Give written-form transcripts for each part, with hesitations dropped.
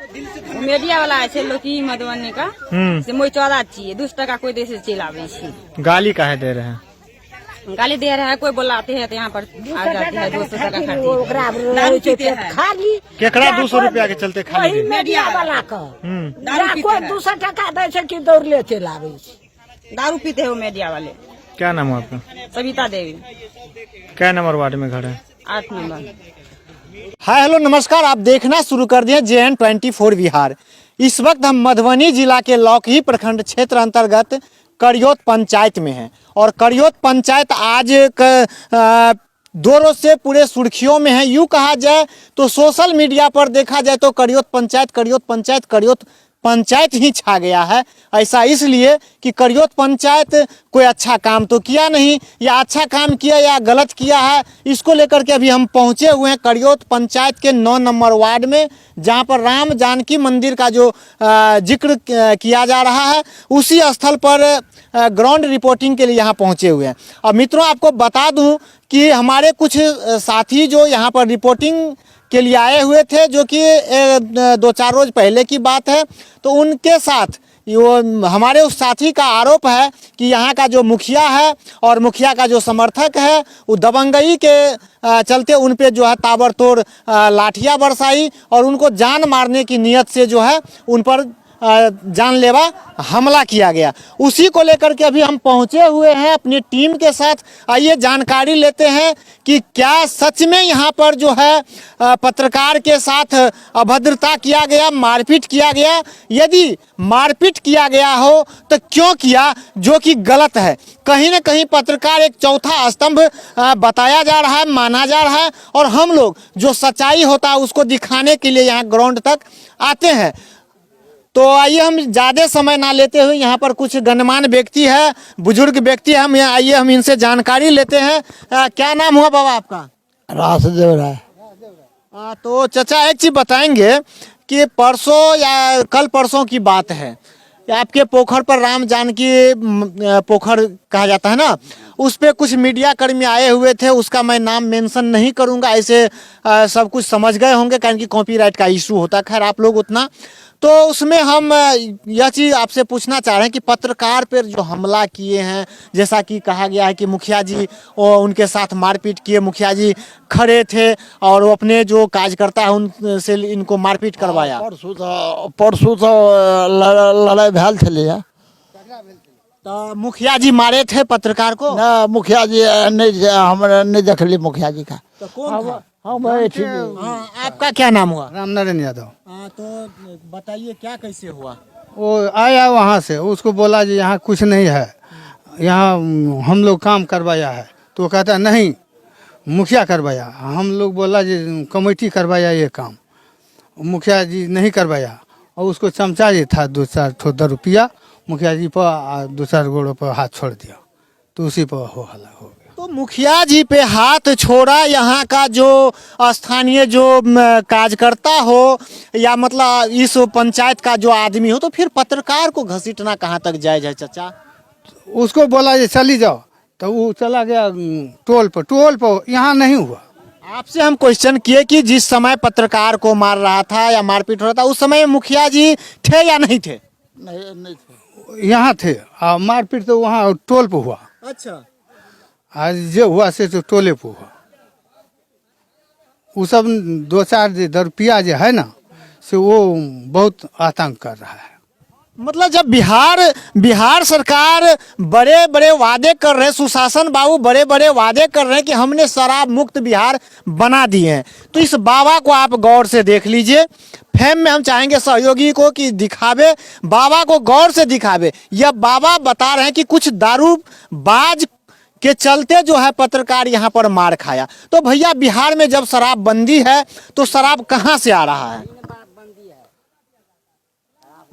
Media वाला है लोकी मधुबनी का से मोई 14 चाहिए 2 टका कोई देश से चल आवे छी। गाली काहे दे रहे हैं? गाली दे रहा है, कोई बुलाते हैं तो यहाँ पर आ जाती है 200 टका खाली। केकरा 200 रुपया के चलते खाली मीडिया वाला का कोई 200 टका दे छै कि दौड़ ले चल आवे छी। दारू पीते हो मीडिया वाले। क्या नाम है आपका? सविता देवी। क्या नंबर वार्ड में घर है? 8 नंबर। हाय हेलो नमस्कार, आप देखना शुरू कर दिए JN24 बिहार। इस वक्त हम मधुबनी जिला के लौकही प्रखंड क्षेत्र अंतर्गत करियोत पंचायत में हैं और करियोत पंचायत आज दो रोज से पूरे सुर्खियों में है। यूँ कहा जाए तो सोशल मीडिया पर देखा जाए तो करियोत पंचायत ही छा गया है। ऐसा इसलिए कि करियोत पंचायत कोई अच्छा काम तो किया नहीं, या अच्छा काम किया या गलत किया है, इसको लेकर के अभी हम पहुंचे हुए हैं करियोत पंचायत के 9 नंबर वार्ड में, जहां पर राम जानकी मंदिर का जो जिक्र किया जा रहा है उसी स्थल पर ग्राउंड रिपोर्टिंग के लिए यहाँ पहुँचे हुए हैं। और मित्रों, आपको बता दूँ कि हमारे कुछ साथी जो यहाँ पर रिपोर्टिंग के लिए आए हुए थे, जो कि 2-4 रोज पहले की बात है, तो उनके साथ वो हमारे उस साथी का आरोप है कि यहाँ का जो मुखिया है और मुखिया का जो समर्थक है वो दबंगई के चलते उन पे जो है ताबड़तोड़ लाठियाँ बरसाई और उनको जान मारने की नीयत से जो है उन पर जानलेवा हमला किया गया। उसी को लेकर के अभी हम पहुंचे हुए हैं अपनी टीम के साथ। आइए जानकारी लेते हैं कि क्या सच में यहाँ पर जो है पत्रकार के साथ अभद्रता किया गया, मारपीट किया गया। यदि मारपीट किया गया हो तो क्यों किया, जो कि गलत है। कहीं ना कहीं पत्रकार एक चौथा स्तंभ बताया जा रहा है, माना जा रहा है, और हम लोग जो सच्चाई होता है उसको दिखाने के लिए यहाँ ग्राउंड तक आते हैं। तो आइए हम ज़्यादा समय ना लेते हुए, यहाँ पर कुछ गणमान्य व्यक्ति है, बुजुर्ग व्यक्ति है, हम आइए हम इनसे जानकारी लेते हैं। क्या नाम हुआ बाबा आपका? रासदेव राय। तो चाचा एक चीज़ बताएंगे कि परसों या कल परसों की बात है, आपके पोखर पर राम जानकी पोखर कहा जाता है ना, उस पे कुछ मीडिया कर्मी आए हुए थे, उसका मैं नाम मेंशन नहीं करूंगा, ऐसे सब कुछ समझ गए होंगे कारण कि कॉपीराइट का इशू होता है। खैर आप लोग उतना, तो उसमें हम यह चीज़ आपसे पूछना चाह रहे हैं कि पत्रकार पर जो हमला किए हैं, जैसा कि कहा गया है कि मुखिया जी और उनके साथ मारपीट किए, मुखिया जी खड़े थे और वो अपने जो कार्यकर्ता है उनसे इनको मारपीट करवाया। परसों तो लड़ाई भेल छे। तो मुखिया जी मारे थे पत्रकार को? ना, मुखिया जी नहीं, हम नहीं देखली मुखिया जी का। तो कौन था? आपका क्या नाम हुआ? रामनारायण यादव। तो बताइए क्या कैसे हुआ? वो आया वहाँ से, उसको बोला जी यहाँ कुछ नहीं है, यहाँ हम लोग काम करवाया है, तो वो कहता नहीं मुखिया करवाया। हम लोग बोला जी कमेटी करवाया ये काम, मुखिया जी नहीं करवाया। और उसको चमचा जी था 2-4 ठो रुपया मुखिया जी पर 2-4 गोड़ों पर हाथ छोड़ दिया, तो उसी पर हो हला हो गया। तो मुखिया जी पे हाथ छोड़ा यहाँ का जो स्थानीय जो कार्यकर्ता हो या मतलब इस पंचायत का जो आदमी हो, तो फिर पत्रकार को घसीटना कहाँ तक जायज है चाचा? उसको बोला जी चली जाओ, तो वो चला गया टोल पर यहाँ नहीं हुआ। आपसे हम क्वेश्चन किए कि जिस समय पत्रकार को मार रहा था या मारपीट हो रहा था, उस समय मुखिया जी थे या नहीं थे? नहीं थे, यहाँ थे। और मारपीट तो वहाँ टोल पर हुआ। अच्छा, आज जो हुआ से तो टोले पर हुआ। वो सब 2-4 रुपया जो है ना, से वो बहुत आतंक कर रहा है। मतलब जब बिहार सरकार बड़े बड़े वादे कर रहे हैं, सुशासन बाबू बड़े बड़े वादे कर रहे हैं कि हमने शराब मुक्त बिहार बना दिए हैं, तो इस बाबा को आप गौर से देख लीजिए। फेम में हम चाहेंगे सहयोगी को कि दिखावे, बाबा को गौर से दिखावे। यह बाबा बता रहे हैं कि कुछ दारूबाज के चलते जो है पत्रकार यहाँ पर मार खाया। तो भैया बिहार में जब शराब बंदी है तो शराब कहाँ से आ रहा है?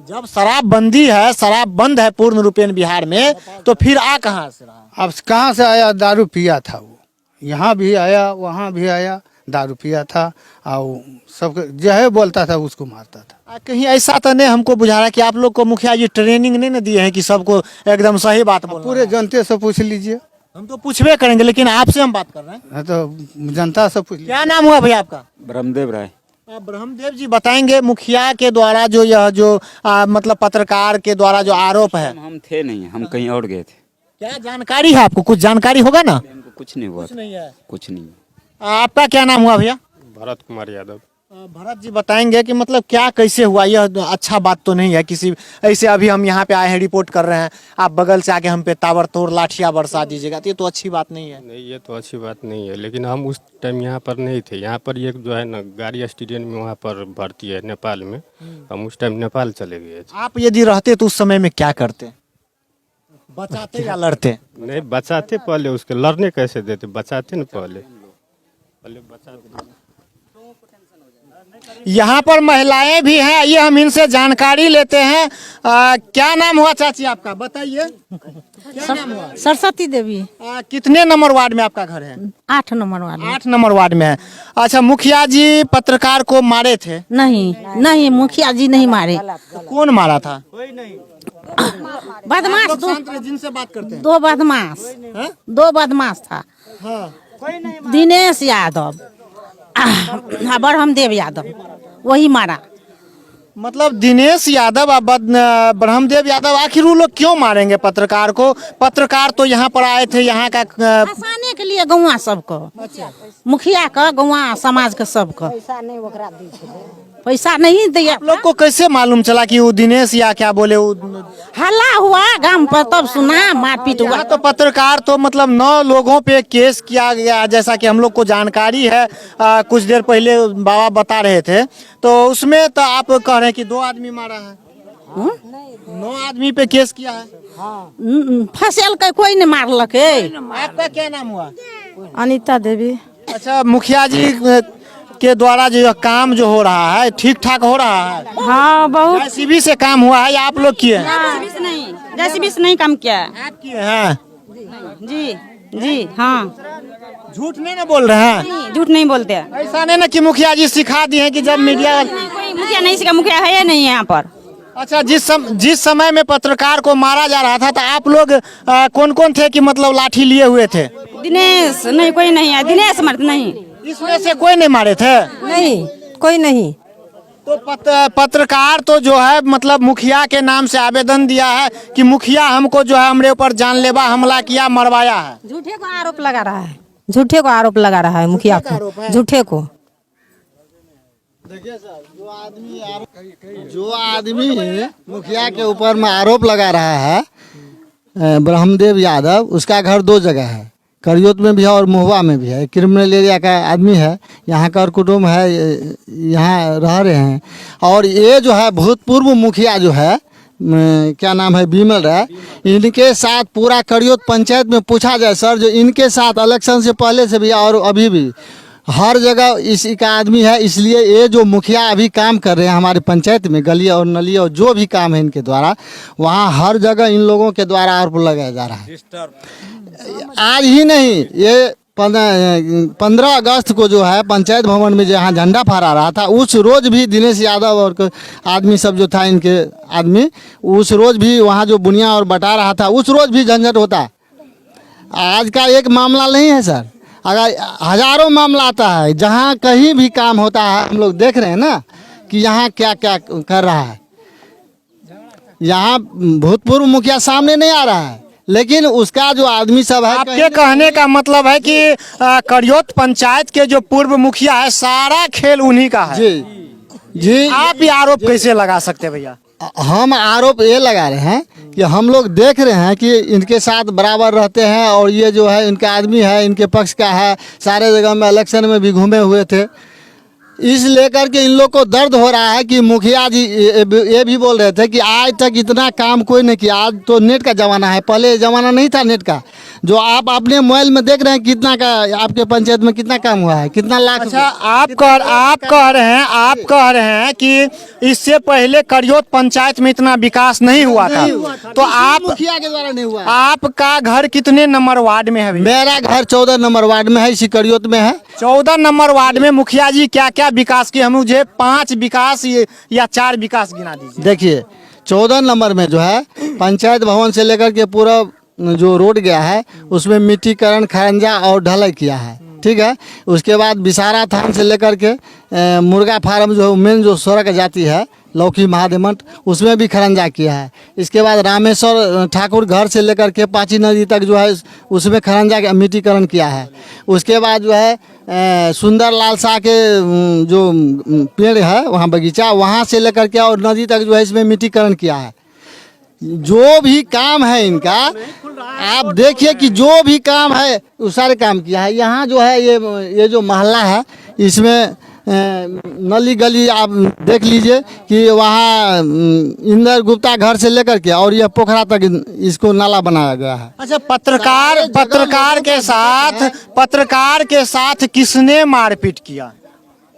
जब शराब बंदी है, शराब बंद है पूर्ण रूपेण बिहार में, तो फिर आ कहाँ से रहा? अब कहाँ से आया? दारू पिया था वो, यहाँ भी आया वहाँ भी आया, दारू पिया था और सब जो बोलता था उसको मारता था। कहीं ऐसा तो नहीं हमको बुझा रहा है कि आप लोग को मुखिया जी ट्रेनिंग नहीं ना दिए हैं कि सबको एकदम सही बात बोलना? पूरे जनते से पूछ लीजिए। हम तो पूछबे करेंगे, लेकिन आपसे हम बात कर रहे हैं। तो जनता से पूछ लीजिए। क्या नाम हुआ भैया आपका? ब्रह्मदेव राय। ब्रह्मदेव जी बताएंगे मुखिया के द्वारा जो यह जो मतलब पत्रकार के द्वारा जो आरोप है, हम थे नहीं, हम कहीं और गए थे। क्या जानकारी है आपको? कुछ जानकारी होगा ना? हमको कुछ नहीं हुआ, नहीं है। कुछ नहीं। आपका क्या नाम हुआ भैया? भरत कुमार यादव। भरत जी बताएंगे कि मतलब क्या कैसे हुआ, यह अच्छा बात तो नहीं है किसी ऐसे। अभी हम यहाँ पे आए हैं, रिपोर्ट कर रहे हैं, आप बगल से आके हम पे ताबड़तोड़ लाठियां बरसा दीजिएगा, तो ये तो अच्छी बात नहीं है। नहीं, ये तो अच्छी बात नहीं है, लेकिन हम उस टाइम यहाँ पर नहीं थे। यहाँ पर एक जो है ना गाड़ी स्टेडियम में वहाँ पर भर्ती है नेपाल में, हम उस टाइम नेपाल चले गए थे। आप यदि रहते तो उस समय में क्या करते? बचाते या लड़ते? नहीं बचाते पहले, उसके लड़ने कैसे देते, बचाते ना पहले बचाते। यहाँ पर महिलाएं भी हैं, ये हम इनसे जानकारी लेते हैं। क्या नाम हुआ चाची आपका, बताइए क्या नाम हुआ? सरस्वती देवी। कितने नंबर वार्ड में आपका घर है? 8 नंबर वाले। 8 नंबर वार्ड में है। अच्छा, मुखिया जी पत्रकार को मारे थे? नहीं, मुखिया जी नहीं मारे। कौन मारा था? बदमाश जिनसे बात करते हैं। 2 बदमाश, 2 बदमाश था। दिनेश यादव, ब्रह्मदेव यादव, वही मारा। मतलब दिनेश यादव और ब्रह्मदेव यादव, आखिर वो लोग क्यों मारेंगे पत्रकार को? पत्रकार तो यहाँ पर आए थे, यहाँ का फंसाने के लिए गौवा सबको, मुखिया का, गौवा समाज का सबको पैसा नहीं दिया। लोग को कैसे मालूम चला कि वो दिनेश या क्या बोले हल्ला हुआ गांव पर, तब सुना मारपीट हुआ। तो पत्रकार तो मतलब 9 लोगों पे केस किया गया, जैसा कि हम लोग को जानकारी है। कुछ देर पहले बाबा बता रहे थे, तो उसमें तो आप कह रहे हैं कि 2 आदमी मारा है। 9 आदमी पे केस किया है। फंसल के कोई नहीं मारलक। आपका क्या नाम हुआ? अनीता देवी। अच्छा, मुखिया जी के द्वारा जो यह काम जो हो रहा है ठीक ठाक हो रहा है? हाँ, बहुत। JCB से काम हुआ है या आप लोग किए हैं? JCB से नहीं काम किया है। आप किए हैं? जी हाँ। झूठ नहीं ना बोल रहे हैं? झूठ नहीं बोलते। ऐसा नहीं ना कि मुखिया जी सिखा दिए हैं कि जब मीडिया कोई मुखिया नहीं सीखा, मुखिया है नहीं यहाँ पर। अच्छा, जिस समय में पत्रकार को मारा जा रहा था तो आप लोग कौन कौन थे कि मतलब लाठी लिए हुए थे? दिनेश नहीं, कोई नहीं है। दिनेश मर्द नहीं, इसमें से कोई नहीं मारे थे? नहीं, कोई नहीं। तो पत्रकार तो जो है मतलब मुखिया के नाम से आवेदन दिया है कि मुखिया हमको जो है हमरे ऊपर जानलेवा हमला किया, मरवाया है। झूठे को आरोप लगा रहा है, झूठे को आरोप लगा रहा है मुखिया को, झूठे को। देखिए सर, जो आदमी मुखिया के ऊपर में आरोप लगा रहा है, ब्रह्मदेव यादव, उसका घर 2 जगह है, करियोत में भी है और महुआ में भी है। क्रिमिनल एरिया का आदमी है, यहाँ का कुटुम्ब है, यहाँ रह रहे हैं। और ये जो है भूतपूर्व मुखिया जो है, क्या नाम है, विमल राय, इनके साथ पूरा करियोत पंचायत में पूछा जाए सर, जो इनके साथ इलेक्शन से पहले से भी और अभी भी हर जगह इसी का आदमी है। इसलिए ये जो मुखिया अभी काम कर रहे हैं हमारे पंचायत में, गली और नली और जो भी काम है इनके द्वारा, वहाँ हर जगह इन लोगों के द्वारा आरोप लगाया जा रहा है। आज ही नहीं, ये 15 अगस्त को जो है पंचायत भवन में जहाँ झंडा फहरा रहा था, उस रोज भी दिनेश यादव और आदमी सब जो था, इनके आदमी, उस रोज भी वहाँ जो बुनिया और बटा रहा था, उस रोज भी झंझट होता। आज का एक मामला नहीं है सर, अगर हजारों मामला आता है, जहाँ कहीं भी काम होता है, हम लोग देख रहे हैं ना कि यहाँ क्या क्या कर रहा है। यहाँ भूतपूर्व मुखिया सामने नहीं आ रहा है, लेकिन उसका जो आदमी सब है। आपके कहने का मतलब है कि करियोत पंचायत के जो पूर्व मुखिया है, सारा खेल उन्हीं का है? जी। आप ये आरोप कैसे लगा सकते हैं भैया? हम आरोप ये लगा रहे हैं कि हम लोग देख रहे हैं कि इनके साथ बराबर रहते हैं, और ये जो है इनका आदमी है, इनके पक्ष का है, सारे जगह में इलेक्शन में भी घूमे हुए थे। इस लेकर के इन लोग को दर्द हो रहा है कि मुखिया जी ये भी बोल रहे थे कि आज तक इतना काम कोई नहीं किया। आज तो नेट का ज़माना है, पहले ज़माना नहीं था नेट का। जो आप अपने मोबाइल में देख रहे हैं कितना का आपके पंचायत में कितना काम हुआ है, कितना लाख। अच्छा, आप कह रहे हैं कि इससे पहले करियोत पंचायत में इतना विकास नहीं हुआ था, तो आप मुखिया के द्वारा नहीं हुआ। आपका घर कितने नंबर वार्ड में है? मेरा घर 14 नंबर वार्ड में है, इसी करियोत में है। 14 नंबर वार्ड में मुखिया जी क्या क्या विकास किए? हम मुझे 5 विकास या 4 विकास गिना दीजिए। देखिए, 14 नंबर में जो है पंचायत भवन से लेकर के पूरा जो रोड गया है, उसमें मिट्टीकरण, खरंजा और ढलाई किया है, ठीक है। उसके बाद विसारा थान से लेकर के मुर्गा फार्म जो मेन जो सड़क जाती है लौकी महादेवमठ, उसमें भी खरंजा किया है। इसके बाद रामेश्वर ठाकुर घर से लेकर के पाची नदी तक जो है उसमें खरंजा का मिट्टीकरण किया है। उसके बाद जो है सुंदर लाल शाह के जो पेड़ है वहाँ बगीचा, वहाँ से लेकर के और नदी तक जो है इसमें मिट्टीकरण किया है। जो भी काम है इनका आप देखिए कि जो भी काम है वो सारे काम किया है। यहाँ जो है ये जो मोहल्ला है इसमें नली गली आप देख लीजिए कि वहाँ इंदर गुप्ता घर से लेकर के और यह पोखरा तक इसको नाला बनाया गया है। अच्छा, पत्रकार के साथ किसने मारपीट किया?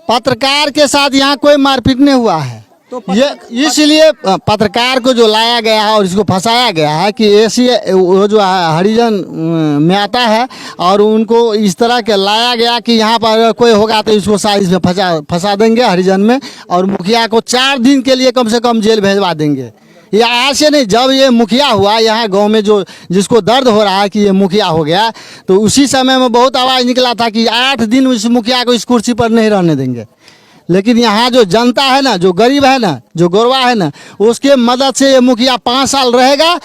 पत्रकार के साथ यहाँ कोई मारपीट नहीं हुआ है। तो ये इसलिए पत्रकार को जो लाया गया है और इसको फंसाया गया है कि ऐसी वो जो हरिजन में आता है और उनको इस तरह के लाया गया कि यहाँ पर कोई होगा तो इसको साइज में फंसा देंगे हरिजन में, और मुखिया को 4 दिन के लिए कम से कम जेल भेजवा देंगे। ये आज से नहीं, जब ये मुखिया हुआ यहाँ गांव में जो जिसको दर्द हो रहा है कि ये मुखिया हो गया, तो उसी समय में बहुत आवाज़ निकला था कि 8 दिन उस मुखिया को इस कुर्सी पर नहीं रहने देंगे। लेकिन यहाँ जो जनता है ना, जो गरीब है ना, जो गोरवा है ना, उसके मदद से ये मुखिया 5 साल रहेगा।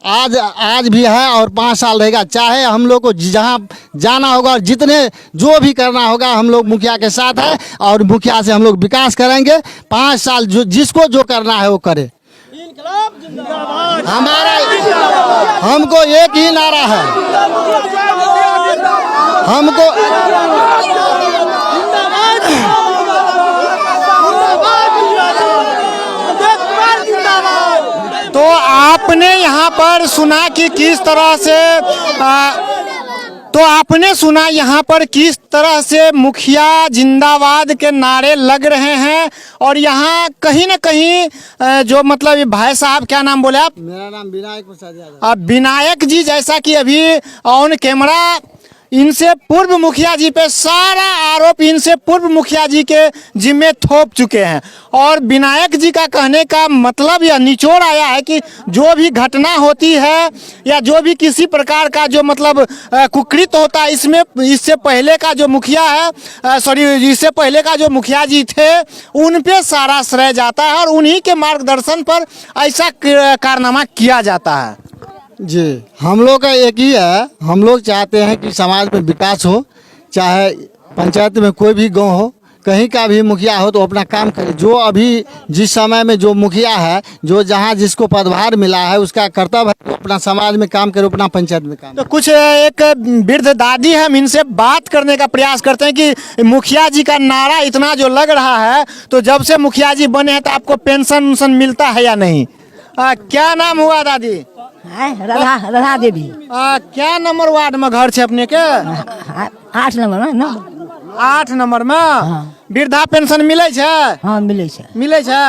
आज भी है और 5 साल रहेगा। चाहे हम लोग को जहाँ जाना होगा और जितने जो भी करना होगा हम लोग मुखिया के साथ है और मुखिया से हम लोग विकास करेंगे। 5 साल जो जिसको जो करना है वो करे। हमारा हमको एक ही नारा है, हमको तो आपने यहाँ पर सुना कि किस तरह से तो आपने सुना यहाँ पर किस तरह से मुखिया जिंदाबाद के नारे लग रहे हैं। और यहाँ कहीं ना कहीं जो मतलब भाई साहब, क्या नाम बोले आप? मेरा नाम विनायक प्रसाद यादव। विनायक जी, जैसा कि अभी ऑन कैमरा इनसे पूर्व मुखिया जी पे सारा आरोप इनसे पूर्व मुखिया जी के जिम्मे थोप चुके हैं। और विनायक जी का कहने का मतलब यह निचोड़ आया है कि जो भी घटना होती है या जो भी किसी प्रकार का जो मतलब कुकृत होता है, इसमें इससे पहले का जो मुखिया है, इससे पहले का जो मुखिया जी थे उन पे सारा श्रेय जाता है और उन्हीं के मार्गदर्शन पर ऐसा कारनामा किया जाता है। जी, हम लोग का एक ही है, हम लोग चाहते हैं कि समाज में विकास हो, चाहे पंचायत में कोई भी गांव हो, कहीं का भी मुखिया हो तो अपना काम करे। जो अभी जिस समय में जो मुखिया है, जो जहां जिसको पदभार मिला है, उसका कर्तव्य है अपना समाज में काम करे, अपना पंचायत में काम। तो कुछ एक वृद्ध दादी है, हम इनसे बात करने का प्रयास करते हैं कि मुखिया जी का नारा इतना जो लग रहा है, तो जब से मुखिया जी बने हैं तो आपको पेंशन मिलता है या नहीं? क्या नाम हुआ दादी? राधा देवी। क्या नंबर वार्ड में घर है अपने के? 8 नंबर में। 8 नंबर में वृद्धा पेंशन मिले छे? हाँ मिले छे। मिले छे?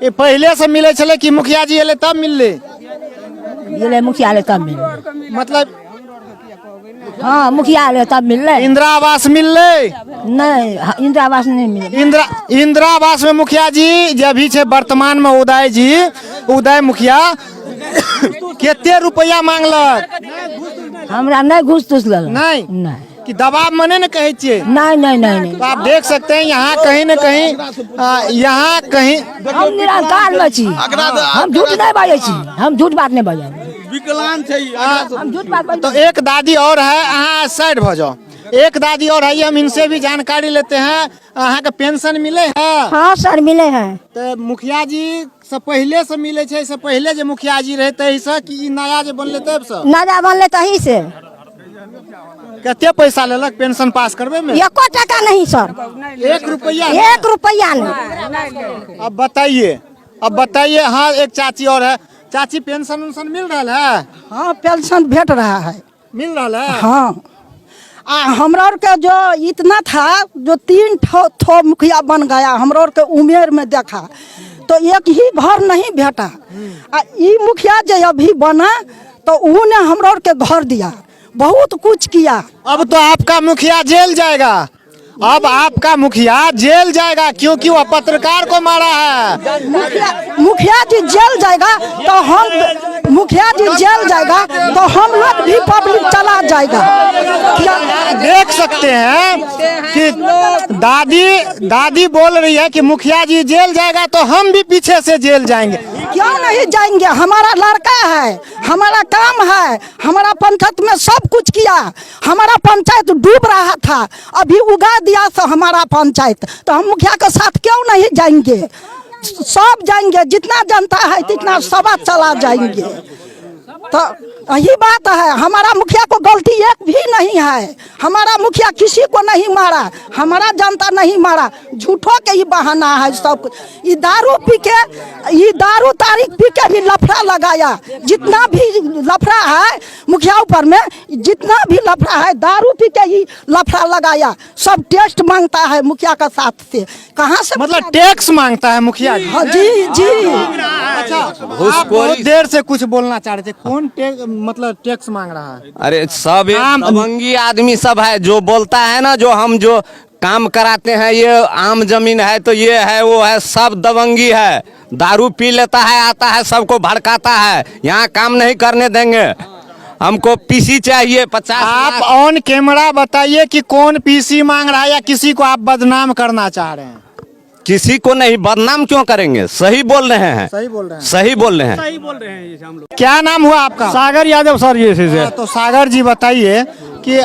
ये पहले से मिले छले कि मुखिया जी एले तब मिलले? ये मुखिया आले तब मिलले। मतलब हाँ मुखिया आले तब मिलले। इंदिरा आवास मिलले? नहीं, इंदिरा आवास नहीं मिले। इंदिरा आवास में मुखिया जी जब भी छे वर्तमान में उदय मुखिया केते रुपया मांगलक? हमरा नहीं घूस तुस लल। नहीं कि दबाव मने न कहे छे? नहीं। तो आप देख सकते हैं यहाँ कहीं न कहीं यहाँ कहीं हम निरंकार में छी, हम झूठ नहीं बाजे छी, हम झूठ बात नहीं बाजे, विकलांग छै, हम झूठ बात बाजे। तो एक दादी और है, अहाँ साइड भ जाओ। एक दादी और है, हम इनसे भी जानकारी लेते हैं। अहाँ के पेंशन मिले है? हाँ सर मिले हैं। तो मुखिया जी से पहले से मिले छे, से पहले जो मुखिया जी रहे तही से कि नया जो बनले तब से? नया बनले तही से। कते पैसा लेलक पेंशन पास करबे में? 1 टका नहीं सर। 1 रुपया? 1 रुपया नहीं। अब बताइए। हाँ, एक चाची और है। चाची पेंशन उन्शन मिल रहा है? हाँ पेंशन भेट रहा है। मिल रहा है? हाँ हमरा के जो इतना था, जो 3 ठो मुखिया बन गया, हमरा के उम्र में देखा तो एक ही घर नहीं भेटा। ई मुखिया जो अभी बना तो उन्होंने हमरा के घर दिया, बहुत कुछ किया। अब तो आपका मुखिया जेल जाएगा, अब आपका मुखिया जेल जाएगा क्योंकि वह पत्रकार को मारा है। मुखिया जी जेल जाएगा तो हम मुखिया जी जेल जाएगा तो हम लोग भी पब्लिक चला जाएगा। क्या देख सकते हैं कि दादी बोल रही है कि मुखिया जी जेल जाएगा तो हम भी पीछे से जेल जाएंगे। क्यों नहीं जाएंगे? हमारा लड़का है, हमारा काम है, हमारा पंचायत में सब कुछ किया, हमारा पंचायत डूब रहा था, अभी उगा दिया तो हमारा पंचायत, तो हम मुखिया के साथ क्यों नहीं जाएंगे? सब जाएंगे, जितना जनता है जितना सभा चला जाएंगे। तो यही बात है, हमारा मुखिया को गलती एक भी नहीं है, हमारा मुखिया किसी को नहीं मारा, हमारा जनता नहीं मारा, झूठों के ही बहाना है सब कुछ। ये दारू पी के, ये दारू तारीख पी के भी लफड़ा लगाया, जितना भी लफड़ा है मुखिया ऊपर में, जितना भी लफड़ा है दारू पी के ही लफड़ा लगाया। सब टेस्ट मांगता है मुखिया का साथ से, कहाँ से मतलब टैक्स मांगता है मुखिया जी? हाँ जी जी। अच्छा, आप बहुत देर से कुछ बोलना चाह रहे थे, कौन मतलब टैक्स मांग रहा है? अरे सब दबंगी आदमी सब है जो बोलता है ना, जो हम जो काम कराते हैं, ये आम जमीन है तो ये है वो है, सब दबंगी है। दारू पी लेता है, आता है सबको भड़काता है, यहाँ काम नहीं करने देंगे, हमको पीसी चाहिए 50। आप ऑन कैमरा बताइए कि कौन पीसी मांग रहा है या किसी को आप बदनाम करना चाह रहे हैं? किसी को नहीं, बदनाम क्यों करेंगे? सही बोल रहे हैं, सही बोल रहे हैं, सही बोल रहे हैं। सही बोल रहे हैं हम लोग। क्या नाम हुआ आपका? सागर यादव सर ये से। तो सागर जी बताइए कि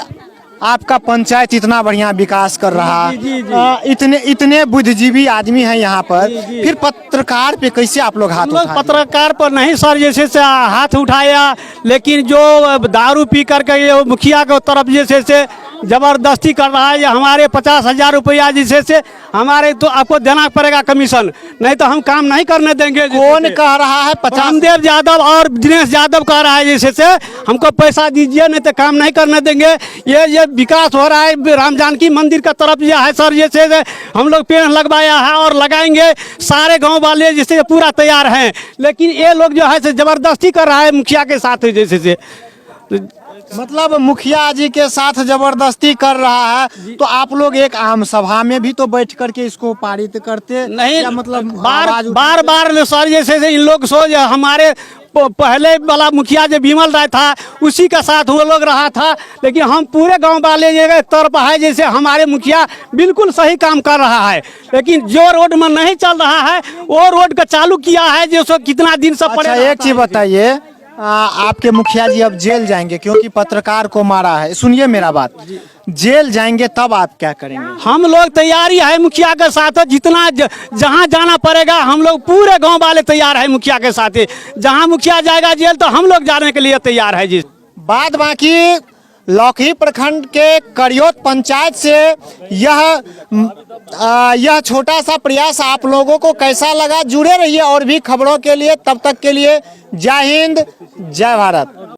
आपका पंचायत इतना बढ़िया विकास कर रहा है, इतने बुद्धिजीवी आदमी हैं यहाँ पर, फिर पत्रकार पे कैसे आप लोग हाथ उठाए? पत्रकार पर नहीं सर जैसे से हाथ उठाया, लेकिन जो दारू पी करके ये मुखिया के तरफ जैसे से जबरदस्ती कर रहा है, या हमारे 50,000 रुपया जैसे से हमारे तो आपको देना पड़ेगा कमीशन, नहीं तो हम काम नहीं करने देंगे। कौन कह रहा है? रामदेव यादव और दिनेश यादव कह रहा है जैसे से हमको पैसा दीजिए नहीं तो काम नहीं करने देंगे। ये विकास हो रहा है राम जानकी मंदिर का तरफ ये है सर, जैसे हम लोग पेड़ लगवाया है और लगाएंगे, सारे गांव वाले जैसे पूरा तैयार हैं, लेकिन ये लोग जो है से जबरदस्ती कर रहा है मुखिया के साथ जैसे से। मतलब मुखिया जी के साथ जबरदस्ती कर रहा है, तो आप लोग एक आम सभा में भी तो बैठ करके इसको पारित करते नहीं? मतलब बार सर जैसे इन लोग सोच हमारे पहले वाला मुखिया जो विमल राय था उसी का साथ वो लोग रहा था, लेकिन हम पूरे गांव वाले ये तरफ है जैसे हमारे मुखिया बिल्कुल सही काम कर रहा है, लेकिन जो रोड में नहीं चल रहा है वो रोड का चालू किया है जो कितना दिन से पड़े। अच्छा, एक चीज बताइए, आपके मुखिया जी अब जेल जाएंगे क्योंकि पत्रकार को मारा है, सुनिए मेरा बात, जेल जाएंगे तब आप क्या करेंगे? हम लोग तैयारी है मुखिया के साथ, जितना जहां जाना पड़ेगा हम लोग पूरे गांव वाले तैयार है मुखिया के साथ, जहां मुखिया जाएगा जेल तो हम लोग जाने के लिए तैयार है जी। बाद बाकी लौकी प्रखंड के करियोत पंचायत से यह छोटा सा प्रयास आप लोगों को कैसा लगा? जुड़े रहिए और भी खबरों के लिए, तब तक के लिए जय हिंद, जय भारत।